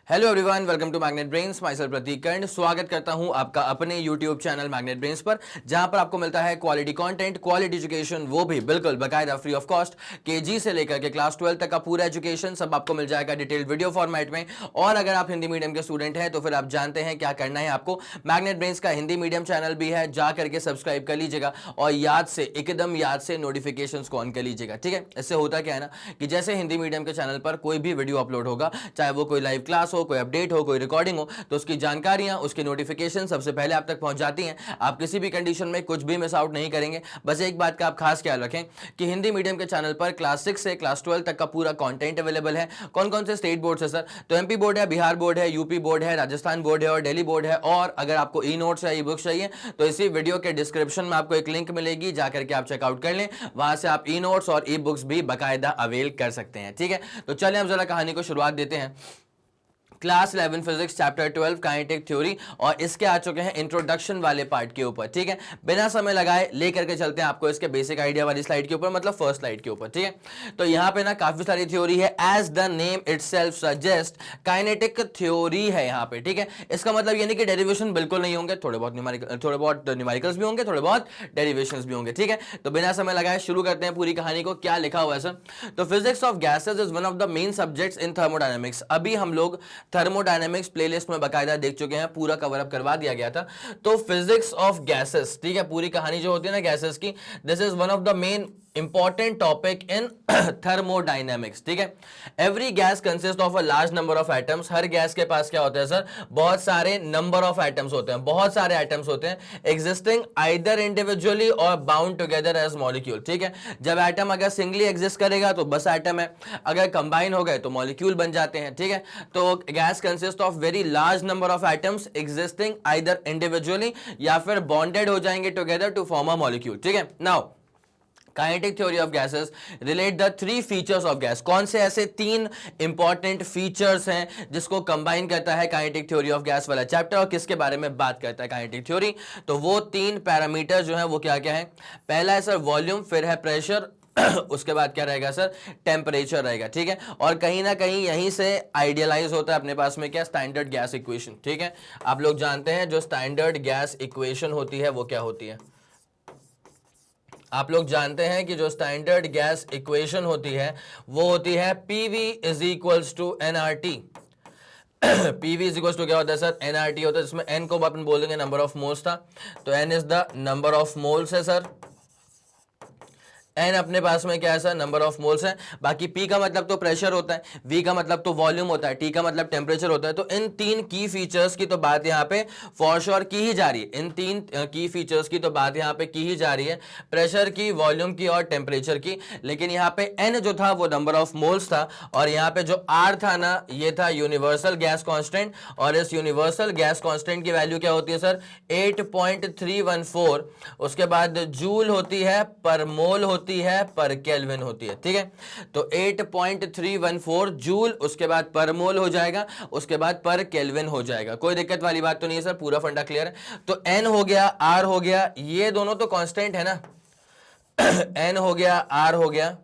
Hello everyone, welcome to magnet brains. Myself Prateek Karn स्वागत करता हूं आपका अपने यूट्यूब चैनल मैग्नेट ब्रेन्स पर, जहां पर आपको मिलता है क्वालिटी कंटेंट, क्वालिटी एजुकेशन, वो भी बिल्कुल बकायदा फ्री ऑफ कॉस्ट। केजी से लेकर के क्लास 12 तक का पूरा एजुकेशन सब आपको मिल जाएगा डिटेल्ड वीडियो फॉर्मेट में। और अगर आप हिंदी मीडियम के स्टूडेंट हैं तो फिर आप जानते हैं क्या करना है आपको। मैग्नेट ब्रेन्स का हिंदी मीडियम चैनल भी है, जा करके सब्सक्राइब कर लीजिएगा और याद से, एकदम याद से नोटिफिकेशन को ऑन कर लीजिएगा। ठीक है, इससे होता क्या है ना कि जैसे हिंदी मीडियम के चैनल पर कोई भी वीडियो अपलोड होगा, चाहे वो कोई लाइव क्लास हो, कोई अपडेट हो, कोई रिकॉर्डिंग हो, तो उसकी जानकारियां, उसकी नोटिफिकेशन सबसे पहले आप तक पहुंच जाती हैं। आप किसी भी कंडीशन में कुछ भी मिस आउट नहीं करेंगे। बस एक बात का आप खास ख्याल रखें कि हिंदी मीडियम के चैनल पर क्लास 6 से क्लास 12 तक का पूरा कंटेंट अवेलेबल है। कौन कौन से स्टेट बोर्ड है सर? तो एमपी बोर्ड है, बिहार बोर्ड है, यूपी बोर्ड है, राजस्थान बोर्ड है और दिल्ली बोर्ड है। और अगर आपको ई नोट्स या ई बुक्स चाहिए तो इसी वीडियो के डिस्क्रिप्शन में आपको एक लिंक मिलेगी, जाकर के आप चेकआउट कर लें। वहां से आप ई नोट्स और ई बुक्स भी बाकायदा अवेल कर सकते हैं। ठीक है, तो चलिए हम जरा कहानी को शुरुआत देते हैं। Class 11 physics chapter 12 kinetic theory, और इसके आ चुके हैं इंट्रोडक्शन वाले पार्ट के ऊपर। ठीक है, बिना समय लगाए लेकर के चलते हैं आपको इसके बेसिक आइडिया वाली स्लाइड के ऊपर, मतलब फर्स्ट स्लाइड के ऊपर। ठीक है, तो यहां पे ना काफी सारी थ्योरी है। As the name itself suggest, kinetic theory है यहां पे। ठीक है, इसका मतलब ये नहीं कि डेरिवेशन बिल्कुल नहीं होंगे, थोड़े बहुत न्यूमेरिकल्स भी होंगे, थोड़े बहुत डेरिवेशंस भी होंगे। ठीक है, तो बिना समय लगाए शुरू करते हैं पूरी कहानी को। क्या लिखा हुआ है सर? तो physics of gases is one of the main subjects in thermodynamics. अभी हम लोग थर्मोडायनेमिक्स प्लेलिस्ट में बकायदा देख चुके हैं, पूरा कवर अप करवा दिया गया था। तो फिजिक्स ऑफ गैसेस, ठीक है, पूरी कहानी जो होती है ना गैसेस की, this is one of the main important topic in thermodynamics. ठीक है, every gas consist of a large number of atoms. Her gas के पास क्या होता है सर? बहुत सारे नंबर ऑफ एटम्स होते हैं, बहुत सारे एटम्स होते हैं, एग्जिस्टिंग आइदर इंडिविजुअली और बाउंड टुगेदर एज मॉलिक्यूल। ठीक है, जब एटम अगर सिंगली एग्जिस्ट करेगा तो बस एटम है, अगर कंबाइन हो गए तो मॉलिक्यूल बन जाते हैं। ठीक है, तो gas consist of very large number of atoms existing either individually या फिर बॉन्डेड हो जाएंगे together to form a molecule. ठीक है, now kinetic theory of gases relate the three features of gas. कौन से ऐसे तीन इंपॉर्टेंट फीचर्स हैं जिसको कंबाइन करता है काइनेटिक थ्योरी ऑफ गैस वाला चैप्टर, और किसके बारे में बात करता है काइनेटिक थ्योरी? तो वो तीन पैरामीटर जो है वो क्या क्या है? पहला है सर वॉल्यूम, फिर है प्रेशर, उसके बाद क्या रहेगा सर? टेम्परेचर रहेगा। ठीक है, और कहीं ना कहीं यहीं से आइडियलाइज होता है अपने पास में क्या? Standard gas equation. ठीक है, आप लोग जानते हैं जो स्टैंडर्ड गैस इक्वेशन होती है वो क्या होती है? आप लोग जानते हैं कि जो स्टैंडर्ड गैस इक्वेशन होती है वो होती है PV is equals to NRT। PV is equals to क्या होता है सर? NRT होता है, जिसमें N को अपन बोल देंगे नंबर ऑफ मोल्स था, तो N is the number of moles है सर। N अपने पास में क्या है सर? नंबर ऑफ मोल्स है। बाकी P का मतलब तो प्रेशर होता है, V का मतलब तो वॉल्यूम होता है, T का मतलब टेम्परेचर होता है। तो इन तीन की फीचर्स की तो बात यहाँ पे फॉर श्योर की ही जा रही है। इन तीन की फीचर्स की तो बात यहाँ पे की ही जा रही है, प्रेशर की, वॉल्यूम की और टेम्परेचर की। लेकिन यहाँ पे N जो था वो नंबर ऑफ मोल्स था, और यहाँ पे जो R था ना ये था यूनिवर्सल गैस कॉन्स्टेंट, और इस यूनिवर्सल गैस कॉन्स्टेंट की वैल्यू क्या होती है सर? 8.314। उसके बाद जूल होती है, पर मोल होती है, पर केल्विन होती है। ठीक है, तो 8.314 जूल, उसके बाद पर मोल हो जाएगा, उसके बाद पर केल्विन हो जाएगा। कोई दिक्कत वाली बात तो नहीं है सर, पूरा फंडा क्लियर है। तो N हो गया, R हो गया, ये दोनों तो कांस्टेंट है ना N हो गया, R हो गया,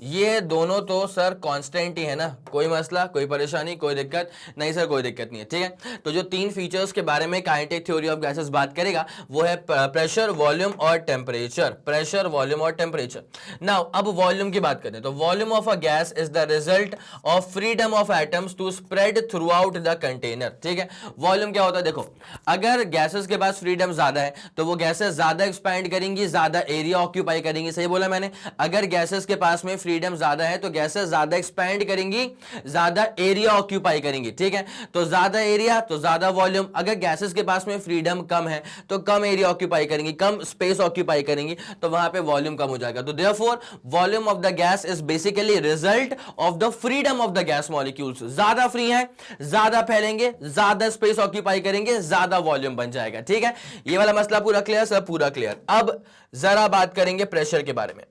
ये दोनों तो सर कांस्टेंट ही है ना। कोई मसला, कोई परेशानी, कोई दिक्कत नहीं सर? कोई दिक्कत नहीं है। ठीक है, तो जो तीन फीचर्स के बारे में काइनेटिक थ्योरी ऑफ गैसेस बात करेगा वो है प्रेशर, वॉल्यूम और टेम्परेचर। प्रेशर, वॉल्यूम और टेम्परेचर। नाउ अब वॉल्यूम की बात करें तो volume of a gas is the result of freedom of atoms to spread throughout the container. ठीक है, वॉल्यूम क्या होता है? देखो, अगर गैसेस के पास फ्रीडम ज्यादा है तो वो गैसेस ज्यादा एक्सपैंड करेंगी, ज्यादा एरिया ऑक्यूपाई करेंगी। सही बोला मैंने? अगर गैसेस के पास में फ्रीडम ज्यादा है तो गैसेस ज्यादा एक्सपैंड करेंगी, ज्यादा एरिया ऑक्यूपाई करेंगी। ठीक है, तो ज्यादा एरिया तो ज्यादा वॉल्यूम। अगर गैसेस के पास में फ्रीडम कम है तो कम एरिया ऑक्यूपाई करेंगी, कम स्पेस ऑक्यूपाई करेंगी, तो वहां पे वॉल्यूम कम हो जाएगा। तो therefore volume of the gas is basically result of the freedom of the gas molecules. ज्यादा फ्री है, ज्यादा फैलेंगे, ज्यादा स्पेस ऑक्यूपाई करेंगे, ज्यादा वॉल्यूम बन जाएगा। ठीक है, ये वाला मसला पूरा क्लियर सर? पूरा क्लियर। अब जरा बात करेंगे प्रेशर के बारे में।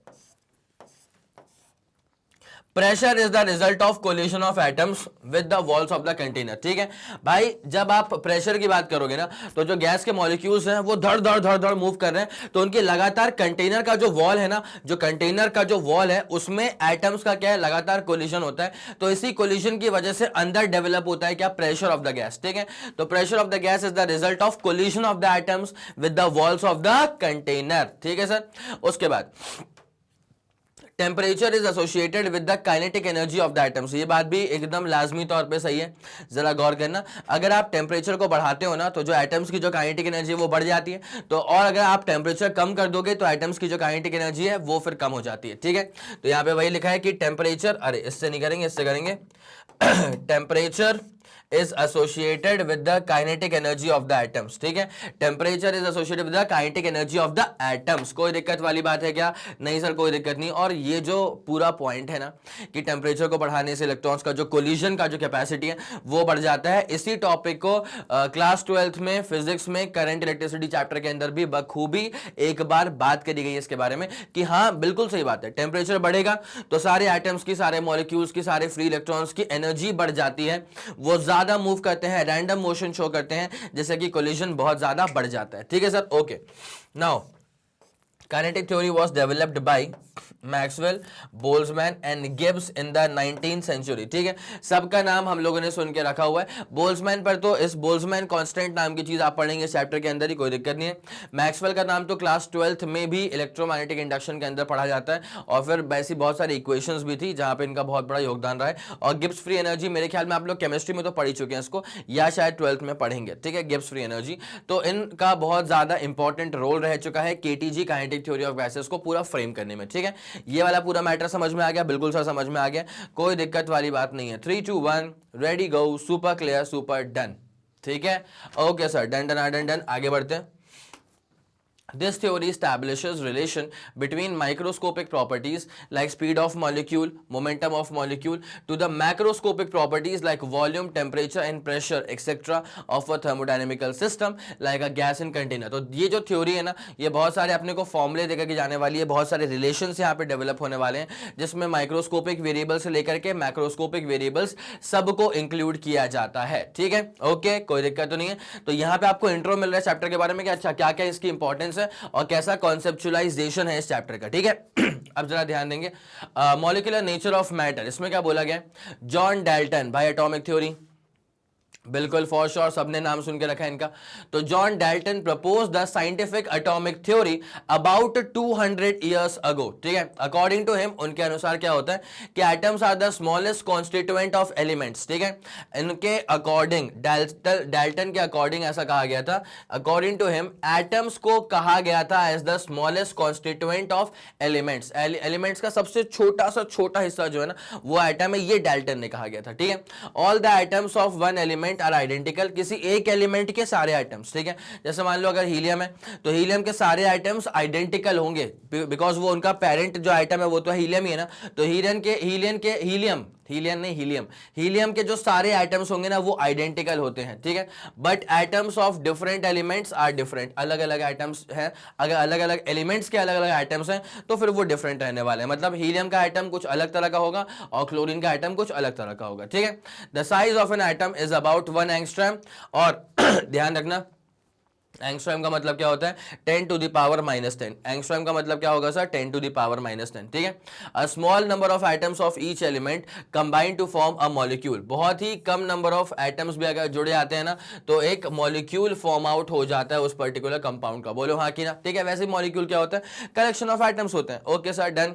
Pressure is the result of collision of atoms with the walls of the container. ठीक है भाई, जब आप प्रेशर की बात करोगे ना तो जो गैस के मॉलिक्यूल्स हैं वो धड़ धड़ धड़ धड़ मूव कर रहे हैं, तो उनके लगातार कंटेनर का जो वॉल है ना, जो कंटेनर का जो वॉल है उसमें एटम्स का क्या है, लगातार कोलिशन होता है। तो इसी कोलिशन की वजह से अंदर डेवलप होता है क्या, प्रेशर ऑफ द गैस। ठीक है, तो pressure of the gas is the result of collision of the atoms with the walls of the container. ठीक है सर, उसके बाद temperature is associated with the kinetic energy of the atoms. ये बात भी एकदम लाजमी तौर पे सही है, जरा गौर करना। अगर आप टेम्परेचर को बढ़ाते हो ना तो जो एटम्स की जो काइनेटिक एनर्जी है वो बढ़ जाती है, तो और अगर आप टेम्परेचर कम कर दोगे तो एटम्स की जो काइनेटिक एनर्जी है वो फिर कम हो जाती है। ठीक है, तो यहाँ पे वही लिखा है कि टेम्परेचर, अरे इससे नहीं करेंगे, इससे करेंगे temperature is associated with the kinetic energy of the atoms। ठीक है, temperature is associated with the kinetic energy of the atoms. कोई दिक्कत वाली बात है क्या? नहीं सर, कोई दिक्कत नहीं। और ये जो पूरा पॉइंट है ना कि टेम्परेचर को बढ़ाने से इलेक्ट्रॉन्स का जो कोलिजन का जो कैपेसिटी है वो बढ़ जाता है, इसी टॉपिक को क्लास 12th में फिजिक्स में करंट इलेक्ट्रिसिटी चैप्टर के अंदर भी बखूबी एक बार बात करी गई है इसके बारे में कि हाँ बिल्कुल सही बात है, टेम्परेचर बढ़ेगा तो सारे एटम्स की, सारे मॉलिक्यूल्स की, सारे फ्री इलेक्ट्रॉन्स की एनर्जी बढ़ जाती है, वो ज्यादा मूव करते हैं, रैंडम मोशन शो करते हैं, जैसे कि कोलिजन बहुत ज्यादा बढ़ जाता है। ठीक है sir, okay. Now kinetic theory was developed by Maxwell, Boltzmann and Gibbs in the 19th century. ठीक है, सबका नाम हम लोगों ने सुन के रखा हुआ है। बोल्ट्जमैन पर तो इस बोल्ट्जमैन कांस्टेंट नाम की चीज आप पढ़ेंगे इस चैप्टर के अंदर ही, कोई दिक्कत नहीं है। मैक्सवेल का नाम तो क्लास 12th में भी इलेक्ट्रोमैग्नेटिक इंडक्शन के अंदर पढ़ा जाता है, और फिर वैसी बहुत सारी इक्वेशंस भी थी जहां पे इनका बहुत बड़ा योगदान रहा है। और गिब्स फ्री एनर्जी मेरे ख्याल में आप लोग केमिस्ट्री में तो पढ़ ही चुके हैं इसको, या शायद 12th में पढ़ेंगे। ठीक है, गिब्स फ्री एनर्जी, तो इनका बहुत ज्यादा इंपॉर्टेंट रोल रह चुका है KTG kinetic theory of gases को पूरा फ्रेम करने में। ठीक है, ये वाला पूरा मैटर समझ में आ गया? बिल्कुल सर समझ में आ गया, कोई दिक्कत वाली बात नहीं है। 3 2 1 रेडी गो, सुपर क्लियर, सुपर डन। ठीक है, okay sir, done done done done, आगे बढ़ते हैं। This theory establishes relation between microscopic properties like speed of molecule, momentum of molecule to the macroscopic properties like volume, temperature and pressure etc. of a thermodynamical system like a gas in container। तो ये जो theory है ना, ये बहुत सारे अपने को फॉर्मूले देकर के जाने वाली है, बहुत सारे रिलेशंस यहाँ पे डेवलप होने वाले हैं जिसमें माइक्रोस्कोपिक वेरिएबल से लेकर के मैक्रोस्कोपिक वेरिएबल्स सबको इंक्लूड किया जाता है। ठीक है, ओके, कोई दिक्कत तो नहीं है। तो यहाँ पे आपको इंट्रो मिल रहा है चैप्टर के बारे में कि अच्छा क्या क्या इसकी इंपॉर्टेंस और कैसा कॉन्सेप्चुअलाइजेशन है इस चैप्टर का। ठीक है, अब जरा ध्यान देंगे। मॉलिक्यूलर नेचर ऑफ मैटर, इसमें क्या बोला गया? जॉन डाल्टन, भाई एटॉमिक थ्योरी बिल्कुल फॉर श्योर सबने नाम सुन के रखा है इनका। तो John Dalton propose the scientific atomic theory about 200 years ago. ठीक है, अकॉर्डिंग टू हिम, उनके अनुसार क्या होता है कि atoms are the smallest constituent of elements. ठीक है, इनके अकॉर्डिंग, डाल्टन के अकॉर्डिंग ऐसा कहा गया था, अकॉर्डिंग टू हिम एटम्स को कहा गया था as the smallest constituent of elements. Elements का सबसे छोटा सा छोटा हिस्सा जो है ना वो एटम है, ये डाल्टन ने कहा गया था। ठीक है, all the atoms of one element are identical, किसी एक एलिमेंट के सारे आइटम्स। ठीक है, जैसे मान लो अगर हीलियम है तो हीलियम के सारे आइटम्स आइडेंटिकल होंगे बिकॉज वो उनका पेरेंट जो आइटम है वो तो हीलियम ही है ना। तो हीलियम के जो सारे आइटम्स होंगे ना वो आइडेंटिकल होते हैं। ठीक है, but atoms of different elements are different, अलग अलग आइटम्स हैं। अगर अलग अलग एलिमेंट्स के अलग अलग आइटम्स हैं तो फिर वो डिफरेंट रहने वाले हैं। मतलब हीलियम का आइटम कुछ अलग तरह का होगा और क्लोरीन का आइटम कुछ अलग तरह का होगा। ठीक है, the size of an item is about 1 angstrom, और ध्यान रखना एंगस्ट्रॉम का मतलब क्या होता है? 10 to the power -10। एंगस्ट्रॉम का मतलब क्या होगा सर? 10 to the power -10। ठीक है, a small number of atoms of each element combine to form a molecule. बहुत ही कम नंबर ऑफ आइटम्स भी अगर जुड़े आते हैं ना तो एक मॉलिक्यूल फॉर्म आउट हो जाता है उस पर्टिकुलर कंपाउंड का। बोलो हाँ कि ना? ठीक है, वैसे मॉलिक्यूल क्या होता है? कलेक्शन ऑफ आइटम्स होते हैं। Okay sir, done.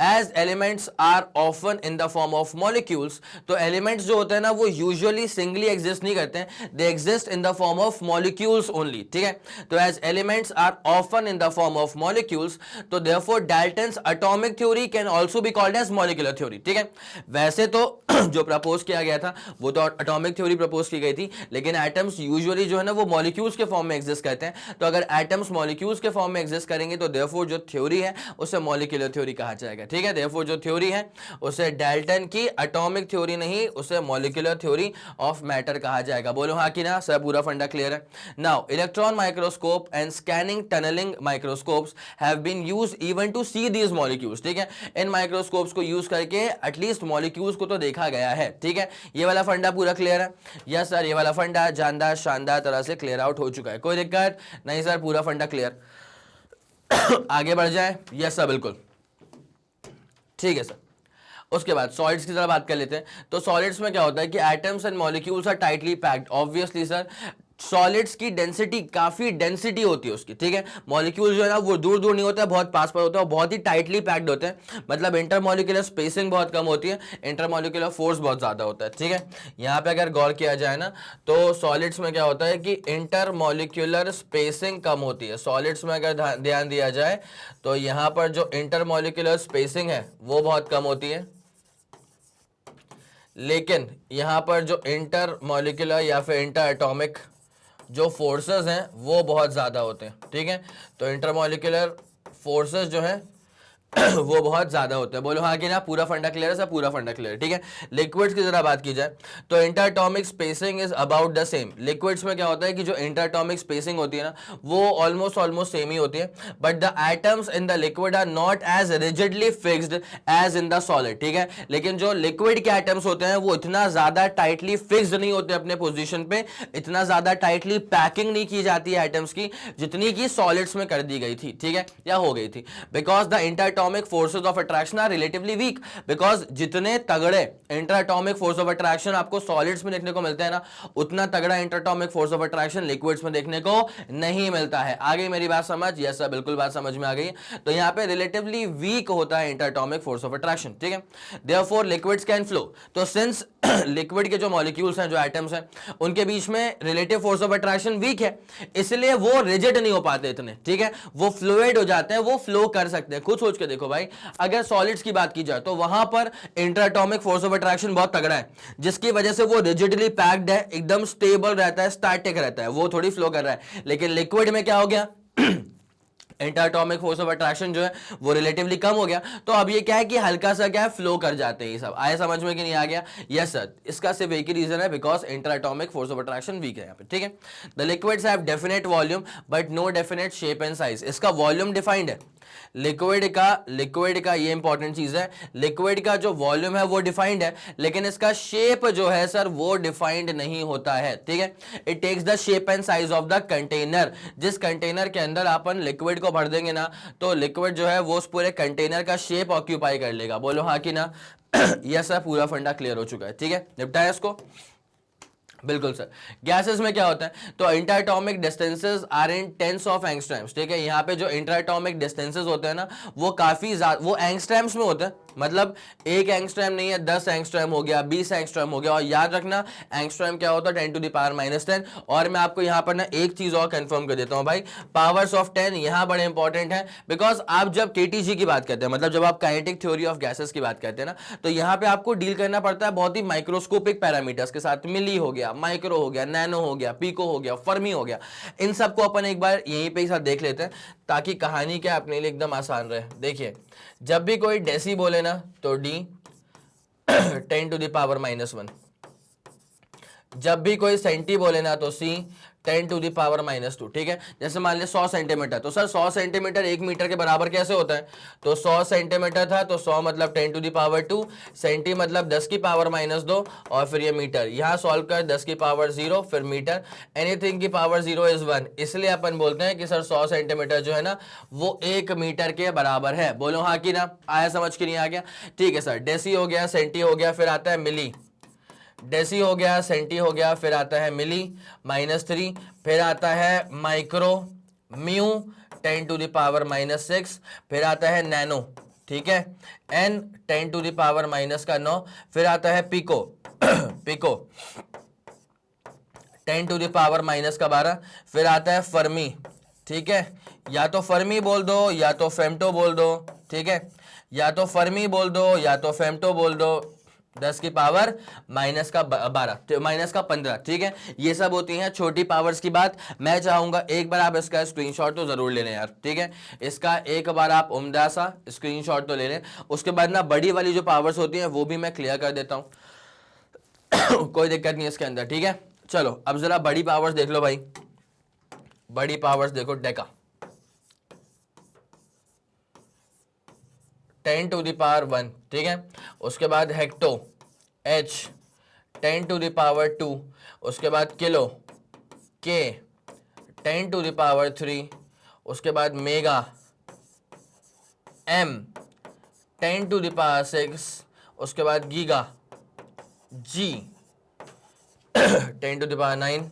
As elements are often in the form of molecules, तो एलिमेंट्स जो होते हैं ना वो यूजुअली सिंगली एग्जिस्ट नहीं करते हैं, they exist in the form of molecules only. ठीक है, तो as elements are often in the form of molecules, तो therefore Dalton's atomic theory can also be called as molecular theory. ठीक है, वैसे तो जो प्रपोज किया गया था वो तो एटॉमिक थ्योरी प्रपोज की गई थी, लेकिन एटम्स यूजुअली जो है ना वो मॉलिक्यूल्स के फॉर्म में एग्जिस्ट करते हैं। तो अगर एटम्स मॉलिक्यूल्स के फॉर्म में एग्जिस्ट करेंगे तो देयरफॉर जो थ्योरी है उसे मॉलिक्यूलर थ्योरी कहा जाएगा। ठीक है, देयरफॉर जो थ्योरी है उसे डाल्टन की एटॉमिक थ्योरी नहीं, उसे मॉलिक्यूलर थ्योरी ऑफ मैटर कहा जाएगा। बोलो हाँ कि ना? सर पूरा फंडा क्लियर है। Now electron microscope and scanning tunneling microscopes have been used even to see these molecules, ठीक है, इन माइक्रोस्कोप्स को यूज करके एटलीस्ट मॉलिक्यूल्स को तो देखा गया है, ठीक है। ये वाला फंडा पूरा क्लियर है? यस सर, ये वाला फंडा जानदार शानदार तरह से क्लियर आउट हो चुका है, कोई दिक्कत नहीं सर, पूरा फंडा क्लियर। आगे बढ़ जाए? यस सर बिल्कुल, ठीक है सर। उसके बाद सॉलिड्स की तरह बात कर लेते हैं। तो सॉलिड्स में क्या होता है कि atoms and molecules are tightly packed. Obviously sir solids की डेंसिटी, काफी डेंसिटी होती है उसकी, ठीक है। मॉलिक्यूल जो है ना वो दूर दूर नहीं होता है, बहुत पास पास होता है, बहुत ही टाइटली पैक्ड होते हैं, मतलब इंटरमॉलिक्यूलर स्पेसिंग बहुत कम होती है, इंटरमॉलिक्यूलर फोर्स बहुत ज्यादा होता है, ठीक है। यहाँ पे अगर गौर किया जाए ना तो सॉलिड्स में क्या होता है कि इंटरमॉलिक्यूलर स्पेसिंग कम होती है। सॉलिड्स में अगर ध्यान दिया जाए तो यहाँ पर जो इंटरमॉलिक्यूलर स्पेसिंग है वो बहुत कम होती है, लेकिन यहां पर जो इंटर मॉलिक्यूलर या फिर इंटर एटॉमिक जो फोर्सेस हैं वो बहुत ज़्यादा होते हैं, ठीक है। तो इंटर मॉलिक्यूलर फोर्सेस जो हैं वो बहुत ज्यादा होते हैं। बोलो हाँ कि ना, पूरा फंडा क्लियर है सर? पूरा फंडा क्लियर है, ठीक है। लिक्विड्स की जरा बात की जाए तो interatomic spacing is about the same. Liquids में क्या होता है कि जो इंटरएटॉमिक स्पेसिंग होती है ना वो ऑलमोस्ट सेम ही होती है, but the atoms in the liquid are not as rigidly fixed as in the solid, ठीक है। लेकिन जो लिक्विड के एटम्स होते हैं वो इतना ज्यादा टाइटली फिक्स्ड नहीं होते अपने पोजिशन पे, इतना ज्यादा टाइटली पैकिंग नहीं की जाती है एटम्स की जितनी की सॉलिड्स में कर दी गई थी, ठीक है, या हो गई थी। Because the interatomic forces of attraction are relatively weak. Because जितने तगड़े इंटरएटॉमिक फोर्स ऑफ अट्रैक्शन आपको सॉलिड्स में देखने को मिलते हैं ना, उतना तगड़ा interatomic force of attraction liquids में देखने को नहीं मिलता है। आगे मेरी बात समझ? यस सर बिल्कुल बात समझ में आ गई। तो यहां पे रिलेटिवली वीक होता है इंटरएटॉमिक फोर्स ऑफ अट्रैक्शन, ठीक है। Therefore liquids can flow. तो सिंस लिक्विड के जो मॉलिक्यूल्स हैं, जो एटम्स हैं, उनके बीच में relative force of attraction weak है, इसलिए वो रिजिड नहीं हो पाते इतने, ठीक है, वो फ्लूइड हो जाते हैं, वो फ्लो कर सकते हैं। खुद सोच के देखो भाई, अगर सॉलिड्स की बात की जाए तो वहां पर इंटरएटॉमिक फोर्स ऑफ अट्रैक्शन बहुत तगड़ा है, जिसकी वजह से वो रिजिडली पैक्ड है, एकदम स्टेबल रहता है, स्टैटिक रहता है, वो थोड़ी फ्लो कर रहा है। लेकिन लिक्विड में क्या हो गया इंटरएटॉमिक फोर्स ऑफ अट्रैक्शन जो है वो रिलेटिवली कम हो गया, तो अब ये क्या है कि हल्का सा क्या है, फ्लो कर जाते हैं। ये सब आया समझ में कि नहीं आ गया? यस सर, इसका सिर्फ एक ही रीजन है, because interatomic force of attraction weak है यहाँ पे, ठीक है। The liquids have definite volume but no definite shape and size. इसका वॉल्यूम डिफाइंड है लिक्विड का ये इंपॉर्टेंट चीज है, लिक्विड का जो वॉल्यूम है वो डिफाइंड है, लेकिन इसका शेप जो है सर वो डिफाइंड नहीं होता है, ठीक है। It takes the shape and size of the container. जिस कंटेनर के अंदर अपन लिक्विड को भर देंगे ना, तो लिक्विड जो है वो उस पूरे कंटेनर का शेप ऑक्यूपाई कर लेगा। बोलो हाँ कि ना? यस सर, पूरा फंडा क्लियर हो चुका है, ठीक है, निपटाया इसको? बिल्कुल सर। गैसेस में क्या होता है, तो interatomic distances are in tens of angstroms, ठीक है। यहाँ पे जो इंटरएटॉमिक डिस्टेंसेस होते हैं ना वो काफी ज्यादा, वो एंगस्ट्रम्स में होते हैं, मतलब एक एंगस्ट्रम नहीं है, 10 एंगस्ट्रम हो गया, 20 एंगस्ट्रम हो गया। और याद रखना एंगस्ट्रम क्या होता है, 10⁻⁻10। और मैं आपको यहाँ पर ना एक चीज और कंफर्म कर देता हूँ भाई, पावर्स ऑफ 10 यहाँ बड़े इंपॉर्टेंट है, बिकॉज आप जब केटीजी की बात करते हैं, मतलब जब आप काइनेटिक थ्योरी ऑफ गैसेस की बात करते हैं ना, तो यहाँ पे आपको डील करना पड़ता है बहुत ही माइक्रोस्कोपिक पैरामीटर्स के साथ। मिली हो गया, माइक्रो हो गया, नैनो हो गया, पीको हो गया, फर्मी हो गया, इन सबको अपन एक बार यहीं पे ही साथ देख लेते हैं ताकि कहानी क्या अपने लिए एकदम आसान रहे। देखिए, जब भी कोई डेसी बोले ना तो D 10⁻⁻1, जब भी कोई सेंटी बोले ना तो C 10⁻⁻2, ठीक है। जैसे मान लिया 100 सेंटीमीटर, तो सर 100 सेंटीमीटर 1 मीटर के बराबर कैसे होता है, तो 100 सेंटीमीटर था तो 100 मतलब 10⁻², सेंटी मतलब 10⁻⁻2, और फिर ये मीटर, यहाँ सॉल्व कर 10⁻0, फिर मीटर, एनीथिंग की पावर 0 इज 1, इसलिए अपन बोलते हैं कि सर 100 सेंटीमीटर जो है ना वो 1 मीटर के बराबर है। बोलो हाँ कि ना? आया समझ के नहीं आ गया? ठीक है सर, डेसी हो गया, सेंटी हो गया, फिर आता है मिली, डेसी हो गया, सेंटी हो गया, फिर आता है मिली -3, फिर आता है माइक्रो, म्यू 10⁻⁻6, फिर आता है नैनो, ठीक है, n 10⁻⁻9, फिर आता है पिको पिको 10⁻⁻12, फिर आता है फर्मी, ठीक है, या तो फर्मी बोल दो या तो फेम्टो बोल दो, ठीक है, या तो फर्मी बोल दो या तो फेम्टो बोल दो, 10⁻⁻12 -15, ठीक है। ये सब होती हैं छोटी पावर्स की बात। मैं चाहूंगा एक बार आप इसका स्क्रीनशॉट तो जरूर ले लें यार, ठीक है, इसका एक बार आप उम्दा सा स्क्रीनशॉट तो ले लें। उसके बाद ना बड़ी वाली जो पावर्स होती हैं वो भी मैं क्लियर कर देता हूं कोई दिक्कत नहीं इसके अंदर, ठीक है। चलो अब जरा बड़ी पावर्स देख लो भाई। बड़ी पावर्स देखो, डेका 10 टू द पावर 1, ठीक है। उसके बाद hecto H 10 to the power 2, उसके बाद kilo K 10 to the power 3, उसके बाद mega M 10 to the power 6, उसके बाद giga G 10 to the power 9,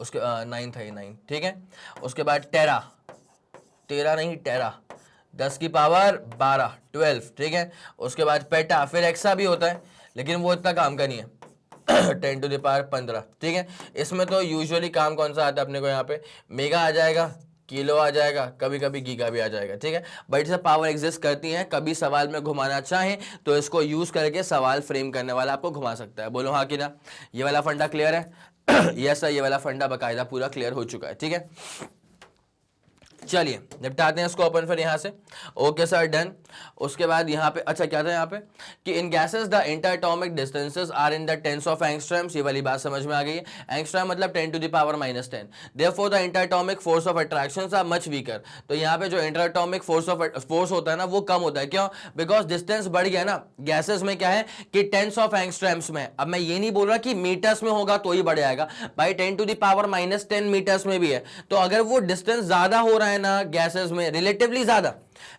उसके 9 था ये 9, ठीक है। उसके बाद टेरा, तेरा नहीं टेरा 10 की पावर 12 12, ठीक है। उसके बाद पेटा, फिर एक्सा भी होता है लेकिन वो इतना काम का नहीं है 10 टू द पावर 15, ठीक है। इसमें तो यूजुअली काम कौन सा आता है अपने को, यहाँ पे मेगा आ जाएगा, किलो आ जाएगा, कभी कभी गीगा भी आ जाएगा, ठीक है। बट से पावर एग्जिस्ट करती हैं, कभी सवाल में घुमाना चाहें तो इसको यूज करके सवाल फ्रेम करने वाला आपको घुमा सकता है। बोलो हाँ कि ना, ये वाला फंडा क्लियर है? यस सर, ये वाला फंडा बाकायदा पूरा क्लियर हो चुका है, ठीक है। चलिए निपटाते हैं इसको अपन फिर यहाँ से। Okay sir, done. उसके बाद यहाँ पे अच्छा क्या था यहाँ पे कि in gases the interatomic distances are in the tens of angstroms, ये वाली बात समझ में आ गई है। एंगस्ट्रम मतलब 10 to the power -10, therefore the interatomic force of attractions are much weaker. तो यहाँ पे जो इंटरएटॉमिक फोर्स होता है ना वो कम होता है, क्यों? बिकॉज डिस्टेंस बढ़ गया ना। गैसेस में क्या है कि टेंस ऑफ एंगस्ट्रम्स में, अब मैं ये नहीं बोल रहा कि मीटर्स में होगा तो ही बढ़ जाएगा भाई, 10 टू द पावर -10 मीटर्स में भी है। तो अगर वो डिस्टेंस ज्यादा हो रहा है ना गैसेस में, रिलेटिवली ज्यादा,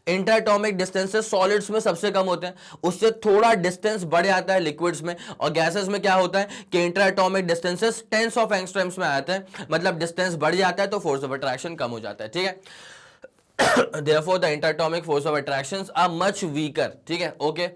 इंटरएटॉमिक डिस्टेंसेस सॉलिड्स में सबसे कम होते हैं, उससे थोड़ा डिस्टेंस बढ़ जाता है लिक्विड्स में। और गैसेस में क्या होता है कि इंटरएटॉमिक डिस्टेंसेस टेंस ऑफ एंगस्ट्रम्स में आते हैं, मतलब डिस्टेंस बढ़ जाता है तो फोर्स ऑफ अट्रैक्शन कम हो जाता है, ठीक है। therefore the interatomic force of attractions are much weaker, ठीक है। Okay,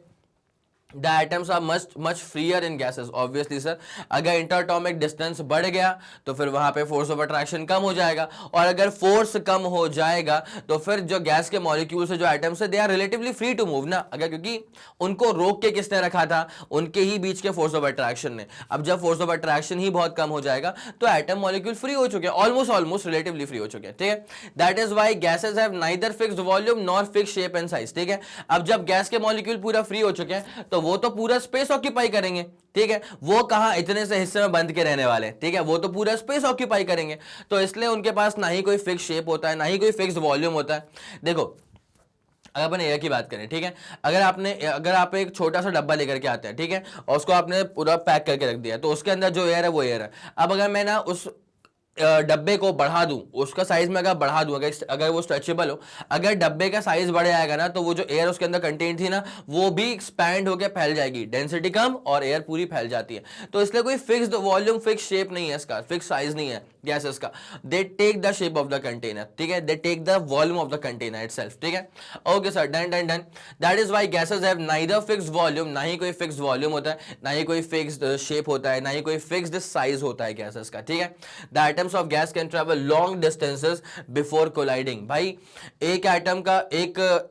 the atoms are much freer in gases, obviously sir. अगर इंटरएटॉमिक डिस्टेंस बढ़ गया तो फिर वहां पे फोर्स ऑफ अट्रैक्शन कम हो जाएगा, और अगर फोर्स कम हो जाएगा तो फिर जो गैस के मॉलिक्यूल से जो एटम्स है they are relatively free to move ना, अगर क्योंकि उनको रोक के किसने रखा था, उनके ही बीच के फोर्स ऑफ अट्रैक्शन ने। अब जब फोर्स ऑफ अट्रैक्शन ही बहुत कम हो जाएगा तो एटम मॉलिक्यूल फ्री हो चुके हैं, ऑलमोस्ट रिलेटिवली फ्री हो चुके हैं, ठीक है। That is why gases have neither fixed volume nor fixed shape and size, ठीक है। अब जब गैस के मॉलिक्यूल पूरा फ्री हो चुके हैं तो वो तो पूरा स्पेस ऑक्यूपाई करेंगे, ठीक है। वो कहां इतने से हिस्से में बंद के रहने वाले, ठीक है, वो तो पूरा स्पेस ऑक्यूपाई करेंगे। तो इसलिए उनके पास ना ही कोई फिक्स शेप होता है, ना ही कोई फिक्स वॉल्यूम होता है। देखो अगर अपन एयर की बात करें, ठीक है, अगर आप एक छोटा सा डब्बा लेकर के आते हैं, ठीक है, और उसको आपने पूरा पैक करके रख दिया, तो उसके अंदर जो एयर है वो एयर है। अब अगर मैं ना उस डब्बे को बढ़ा दूं, उसका साइज में अगर बढ़ा दूं, अगर वो स्ट्रेचेबल हो, अगर डब्बे का साइज बढ़ जाएगा ना तो वो जो एयर उसके अंदर कंटेंट थी ना वो भी एक्सपैंड होकर फैल जाएगी, डेंसिटी कम और एयर पूरी फैल जाती है। तो इसलिए कोई फिक्स्ड वॉल्यूम, फिक्स शेप नहीं है इसका, फिक्स साइज नहीं है गैसेस का। They take the shape of the container, ठीक है, they take the volume of the container itself, ठीक है। Okay sir, done done done. That is why gases have neither fixed volume, ना ही कोई फिक्स्ड वॉल्यूम होता है, ना ही कोई फिक्स्ड शेप होता है, ना ही कोई फिक्स्ड साइज होता है गैसेस का, ठीक है। The atoms of gas can travel long distances before colliding. भाई एक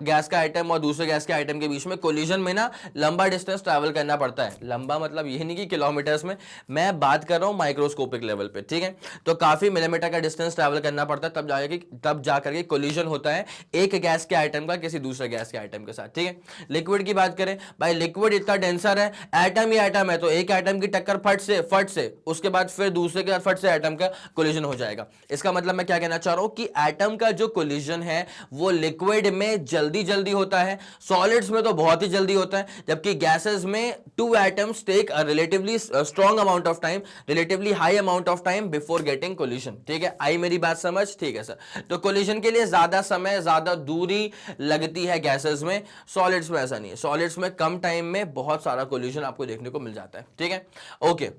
गैस का एटम और दूसरे गैस के एटम के बीच में कोलिजन में ना लंबा डिस्टेंस ट्रैवल करना पड़ता है। लंबा मतलब यही नहीं कि किलोमीटर्स में, मैं बात कर रहा हूं माइक्रोस्कोपिक लेवल पे, ठीक है। तो काफी मिलीमीटर का डिस्टेंस ट्रैवल करना पड़ता है, तब जाकर के कोलिजन होता है एक गैस के आइटम का किसी दूसरे गैस के आइटम के साथ, ठीक है। लिक्विड की बात करें, भाई लिक्विड इतना डेंसर है, एटम ही एटम है, तो एक एटम की टक्कर फट से उसके बाद फिर दूसरे के फट से एटम का कोलिजन हो जाएगा। इसका मतलब मैं क्या कहना चाह रहा हूं कि एटम का जो कोलिजन है वो लिक्विड में जल्दी होता है, सॉलिड्स में तो बहुत ही जल्दी होता है, जबकि गैसेस में two atoms take a relatively strong amount of time, relatively high amount of time before getting collision, ठीक है। आई मेरी बात समझ? ठीक है सर। तो कोलिजन के लिए ज्यादा समय, ज्यादा दूरी लगती है गैसेस में, सॉलिड्स में ऐसा नहीं है। सॉलिड्स में कम टाइम में बहुत सारा कोलिजन आपको देखने को मिल जाता है, ठीक है। ओके,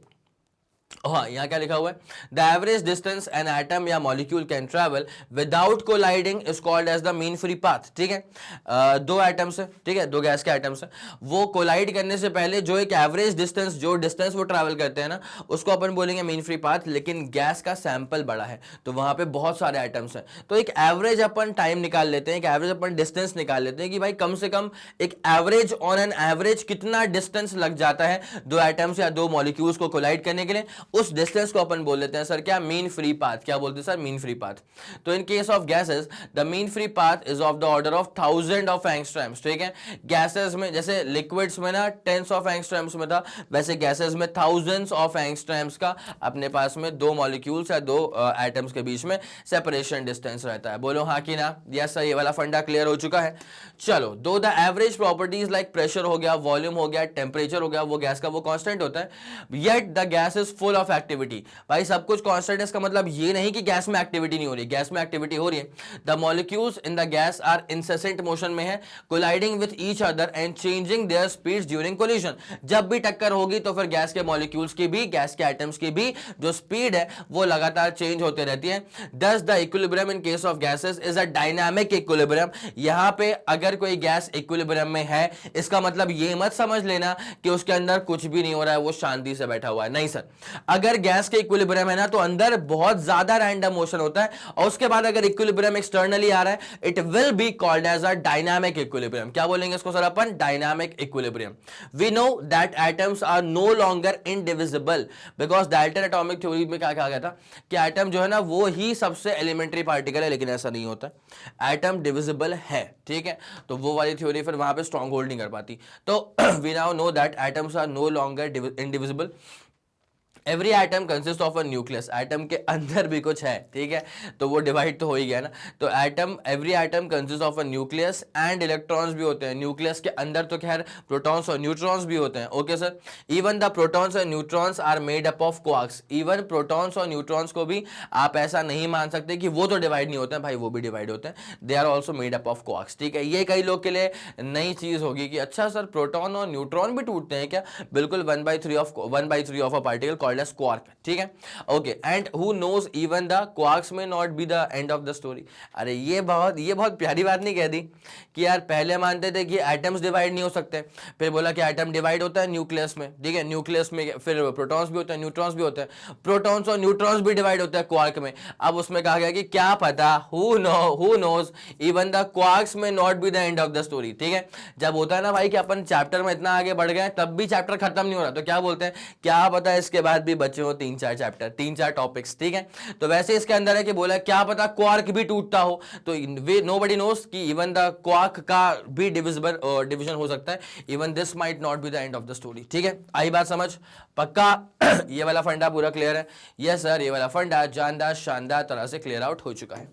हाँ यहाँ क्या लिखा हुआ है, the average distance an atom या molecule can travel without colliding is called as the mean free path, ठीक है। दो एटम्स है, ठीक है, दो गैस के एटम्स है, वो कोलाइड करने से पहले जो एक एवरेज डिस्टेंस, जो डिस्टेंस वो ट्रैवल करते हैं ना, उसको अपन बोलेंगे मीन फ्री पाथ। लेकिन गैस का सैंपल बड़ा है तो वहां पे बहुत सारे एटम्स हैं, तो एक एवरेज अपन टाइम निकाल लेते हैं, एक एवरेज अपन डिस्टेंस निकाल लेते हैं कि भाई कम से कम एक एवरेज, ऑन एन एवरेज कितना डिस्टेंस लग जाता है दो एटम्स या दो मॉलिक्यूल्स को कोलाइड करने के लिए, उस डिस्टेंस को अपन बोल लेते हैं सर क्या, मीन फ्री पाथ। क्या बोलते हैं सर, मीन फ्री पाथ। तो in case of gases the mean free path is of the order of 1000 of angstroms, ठीक है। गैसेस में जैसे लिक्विड्स में ना 10s ऑफ एंगस्ट्रॉम्स में था, वैसे गैसेस में thousands ऑफ एंगस्ट्रॉम्स का अपने पास में दो मॉलिक्यूल्स या दो एटम्स के बीच में सेपरेशन डिस्टेंस रहता है। बोलो हाँ कि ना। यस सर, ये वाला फंडा क्लियर हो चुका है। चलो, दो the average properties like pressure हो गया, वॉल्यूम हो गया, टेम्परेचर हो गया, वो गैस का वो कांस्टेंट होता है, yet the gas is full of activity. भाई सब कुछ कांस्टेंट है, इसका मतलब ये नहीं कि गैस में एक्टिविटी नहीं हो रही, गैस में एक्टिविटी हो रही है। The molecules in the gas are incessant motion में है, colliding with each other and changing their speeds during collision. जब भी टक्कर होगी तो फिर गैस के मॉलिक्यूल्स की भी, गैस के एटम्स की भी जो स्पीड है वो लगातार चेंज होते रहती है। दस the equilibrium in case of gases is a dynamic equilibrium. यहां पे अगर कोई गैस इक्विलिब्रियम में है, इसका मतलब ये मत समझ लेना कि उसके अंदर कुछ भी नहीं हो रहा है, वो शांति से बैठा हुआ है, नहीं सर। अगर गैस के इक्विलिब्रियम है ना तो अंदर बहुत ज्यादा रैंडम मोशन होता है, और उसके बाद अगर इक्विलिब्रियम एक्सटर्नली आ रहा है, it will be called as a dynamic equilibrium. क्या बोलेंगे इसको सर अपन, dynamic equilibrium. We know that atoms are no longer indivisible, because Dalton atomic theory में क्या कहा गया था कि एटम जो है ना वो ही सबसे एलिमेंट्री पार्टिकल है, लेकिन ऐसा नहीं होता, एटम डिविजिबल है, ठीक है। तो वो वाली थ्योरी फिर वहां पे स्ट्रॉन्ग होल्ड नहीं कर पाती। तो we now know that atoms are no longer indivisible. Every atom consist of a nucleus, atom के अंदर भी कुछ है, ठीक है, तो वो डिवाइड तो हो ही गया ना। तो atom, every atom consist of a nucleus and electrons भी होते हैं। न्यूक्लियस के अंदर तो खैर प्रोटॉन्स और न्यूट्रॉन्स भी होते हैं, okay sir. Even the protons and neutrons are made up of quarks. Even protons और न्यूट्रॉन्स को भी आप ऐसा नहीं मान सकते कि वो तो डिवाइड नहीं होते हैं, भाई वो भी डिवाइड होते हैं, they are also made up of quarks, ठीक है। ये कई लोग के लिए नई चीज होगी कि अच्छा सर प्रोटॉन और न्यूट्रॉन भी टूटते हैं क्या, बिल्कुल 1/3 of a particle called as quark, ठीक है, okay. And who knows even the quarks may not be the end of the story. अरे ये बहुत प्यारी बात नहीं कह दी कि यार पहले मानते थे कि एटम्स डिवाइड नहीं हो सकते, फिर बोला कि एटम डिवाइड होता है न्यूक्लियस में, ठीक है, न्यूक्लियस में फिर प्रोटॉन्स भी होते हैं, न्यूट्रॉन्स भी होते हैं, प्रोटॉन्स और न्यूट्रॉन्स भी डिवाइड होते हैं क्वार्क में। अब उसमें कहा गया कि क्या पता, who knows even the quarks may not be the end of the story, ठीक है। जब होता है ना भाई कि अपन चैप्टर में इतना आगे बढ़ गए तब भी चैप्टर खत्म नहीं हो रहा, तो क्या बोलते हैं, क्या पता इसके बाद भी बच्चे हो 3-4 चैप्टर, 3-4 टॉपिक्स, ठीक है। तो वैसे इसके अंदर है कि बोला क्या पता क्वार्क भी टूटता हो, तो नोबडी नोस कि इवन द क्वार्क का भी डिवीजन हो सकता है, even this might not be the end of the story, ठीक है। आई बात समझ, पक्का। ये वाला फंडा पूरा क्लियर है, यस सर, ये वाला फंडा जानदार शानदार तरह से क्लियर आउट हो चुका है।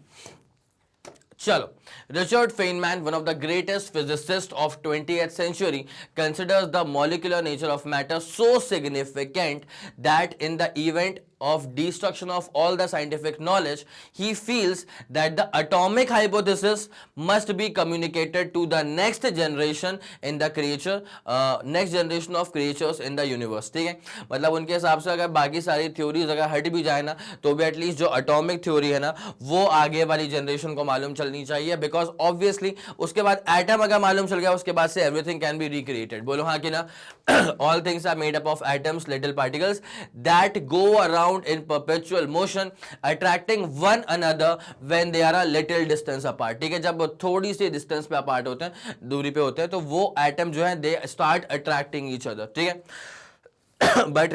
चलो, Richard Feynman, one of the greatest physicists of 20th century, considers the molecular nature of matter so significant that in the event of destruction of all the scientific knowledge, he feels that the atomic hypothesis must be communicated to the next generation in the next generation of creatures in the universe, ठीक है। मतलब उनके हिसाब से अगर बाकी सारी theories अगर हट भी जाए ना, तो भी एटलीस्ट जो अटोमिक थ्योरी है ना वो आगे वाली जनरेशन को मालूम चलनी चाहिए, बिकॉज ऑब्वियसली उसके बाद एटम अगर मालूम चल गया उसके बाद से एवरीथिंग कैन बी रिक्रिएटेड। बोलो हाँ कि ना। All things are made up of atoms, little particles that go around in perpetual motion attracting one another when they are a little distance apart, ठीक है। जब थोड़ी सी डिस्टेंस पे अपार्ट होते हैं, दूरी पे होते हैं, तो वो एटम जो है they start attracting each other, ठीक है। but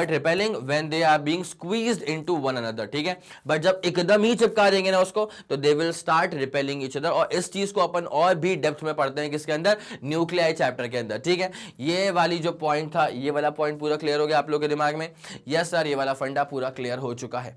repelling when they are being squeezed into one another, ठीक है। बट जब एकदम ही चिपका देंगे ना उसको तो they will start repelling each other, और इस चीज को अपन और भी डेप्थ में पढ़ते हैं किसके अंदर, न्यूक्लियाई चैप्टर के अंदर, ठीक है। ये वाली जो पॉइंट था, ये वाला पॉइंट पूरा क्लियर हो गया आप लोग के दिमाग में, यस सर, ये वाला फंडा पूरा क्लियर हो चुका है।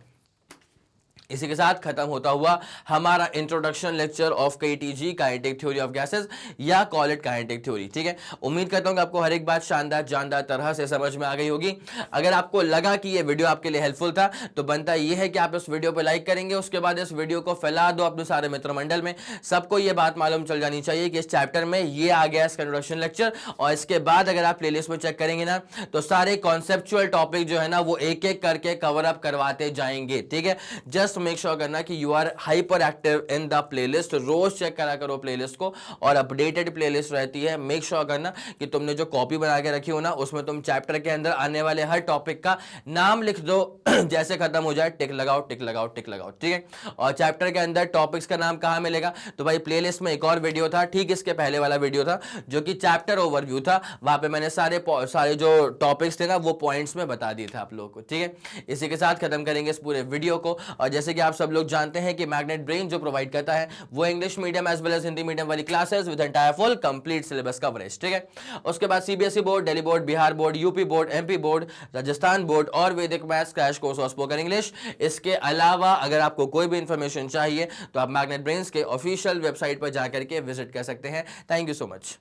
इसी के साथ खत्म होता हुआ हमारा introduction lecture of KTG, kinetic theory of gases, या कॉल इट काइनेटिक थ्योरी, ठीक है। उम्मीद करता हूं कि आपको हर एक बात शानदार जानदार तरह से समझ में आ गई होगी। अगर आपको लगा कि ये वीडियो आपके लिए हेल्पफुल था तो बनता ये है कि आप इस वीडियो पर लाइक करेंगे, उसके बाद इस वीडियो को फैला दो अपने सारे मित्र मंडल में। सबको ये बात मालूम चल जानी चाहिए कि इस चैप्टर में ये आ गया इसका इंट्रोडक्शन लेक्चर, और इसके बाद अगर आप प्लेलिस्ट में चेक करेंगे ना तो सारे कॉन्सेप्चुअल टॉपिक जो है ना वो एक एक करके कवर अप करवाते जाएंगे, ठीक है। जस्ट मेक श्योर करना कि you are hyperactive in the playlist, रोज चेक करा करो प्लेलिस्ट को, और अपडेटेड प्लेलिस्ट रहती है। मेक श्योर करना कि तुमने जो कॉपी बना के रखी हो ना, उसमें तुम चैप्टर के अंदर आने वाले हर टॉपिक का नाम लिख दो, जैसे खत्म हो जाए टिक लगाओ टिक लगाओ टिक लगाओ, ठीक है। और चैप्टर के अंदर टॉपिक्स का नाम कहां मिलेगा, तो भाई प्लेलिस्ट में एक और वीडियो था, ठीक इसके पहले वाला वीडियो था जो कि चैप्टर ओवरव्यू था, वहां पे मैंने सारे जो टॉपिक्स थे ना वो पॉइंट्स में बता दिए थे आप लोगों को, ठीक है। इसी के साथ खत्म करेंगे इस पूरे वीडियो को। और जैसे कि आप सब लोग जानते हैं कि मैग्नेट ब्रेन जो प्रोवाइड करता है वो English medium as well as Hindi medium वाली classes with entire full complete syllabus coverage, ठीक है। उसके बाद CBSE board, Delhi board, Bihar board, UP board, MP board, Rajasthan board और वैदिक मैथ्स क्रैश कोर्स और स्पोकन इंग्लिश। इसके अलावा अगर आपको कोई भी इंफॉर्मेशन चाहिए तो आप मैग्नेट ब्रेन्स के ऑफिशियल वेबसाइट पर जाकर के विजिट कर सकते हैं। Thank you so much.